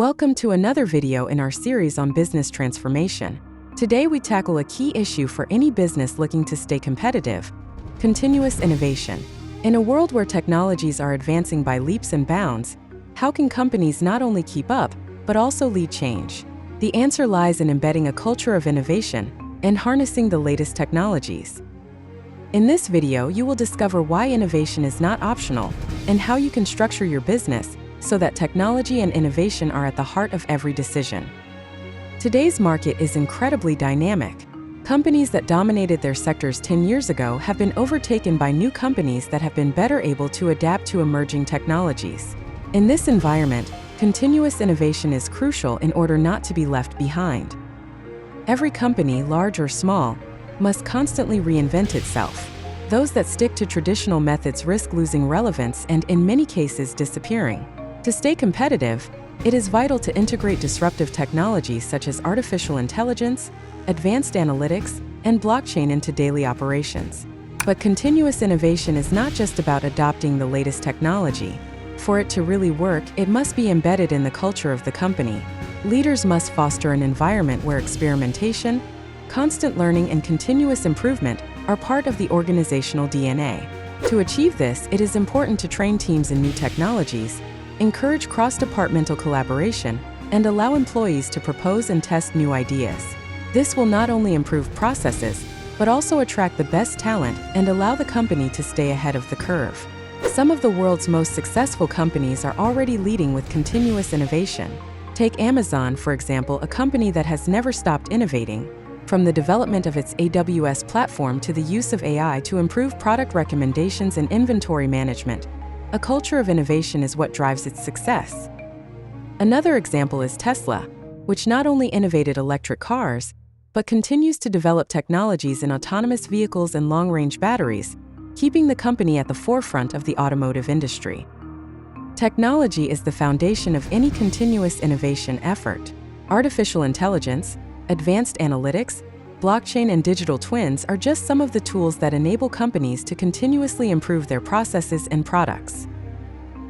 Welcome to another video in our series on business transformation. Today we tackle a key issue for any business looking to stay competitive: continuous innovation. In a world where technologies are advancing by leaps and bounds, how can companies not only keep up, but also lead change? The answer lies in embedding a culture of innovation and harnessing the latest technologies. In this video, you will discover why innovation is not optional and how you can structure your business so that technology and innovation are at the heart of every decision. Today's market is incredibly dynamic. Companies that dominated their sectors 10 years ago have been overtaken by new companies that have been better able to adapt to emerging technologies. In this environment, continuous innovation is crucial in order not to be left behind. Every company, large or small, must constantly reinvent itself. Those that stick to traditional methods risk losing relevance and, in many cases, disappearing. To stay competitive, it is vital to integrate disruptive technologies such as artificial intelligence, advanced analytics, and blockchain into daily operations. But continuous innovation is not just about adopting the latest technology. For it to really work, it must be embedded in the culture of the company. Leaders must foster an environment where experimentation, constant learning, and continuous improvement are part of the organizational DNA. To achieve this, it is important to train teams in new technologies, encourage cross-departmental collaboration, and allow employees to propose and test new ideas. This will not only improve processes, but also attract the best talent and allow the company to stay ahead of the curve. Some of the world's most successful companies are already leading with continuous innovation. Take Amazon, for example, a company that has never stopped innovating. From the development of its AWS platform to the use of AI to improve product recommendations and inventory management, a culture of innovation is what drives its success. Another example is Tesla, which not only innovated electric cars, but continues to develop technologies in autonomous vehicles and long-range batteries, keeping the company at the forefront of the automotive industry. Technology is the foundation of any continuous innovation effort. Artificial intelligence, advanced analytics, blockchain, and digital twins are just some of the tools that enable companies to continuously improve their processes and products.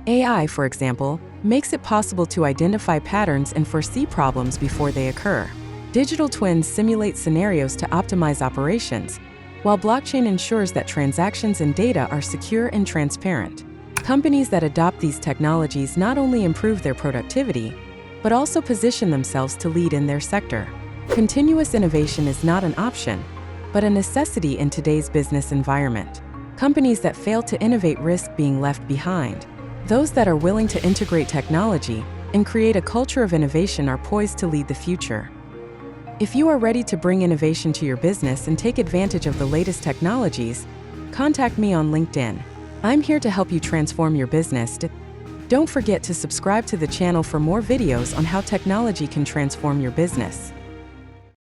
AI, for example, makes it possible to identify patterns and foresee problems before they occur. Digital twins simulate scenarios to optimize operations, while blockchain ensures that transactions and data are secure and transparent. Companies that adopt these technologies not only improve their productivity, but also position themselves to lead in their sector. Continuous innovation is not an option, but a necessity in today's business environment. Companies that fail to innovate risk being left behind. Those that are willing to integrate technology and create a culture of innovation are poised to lead the future. If you are ready to bring innovation to your business and take advantage of the latest technologies, contact me on LinkedIn. I'm here to help you transform your business. Don't forget to subscribe to the channel for more videos on how technology can transform your business.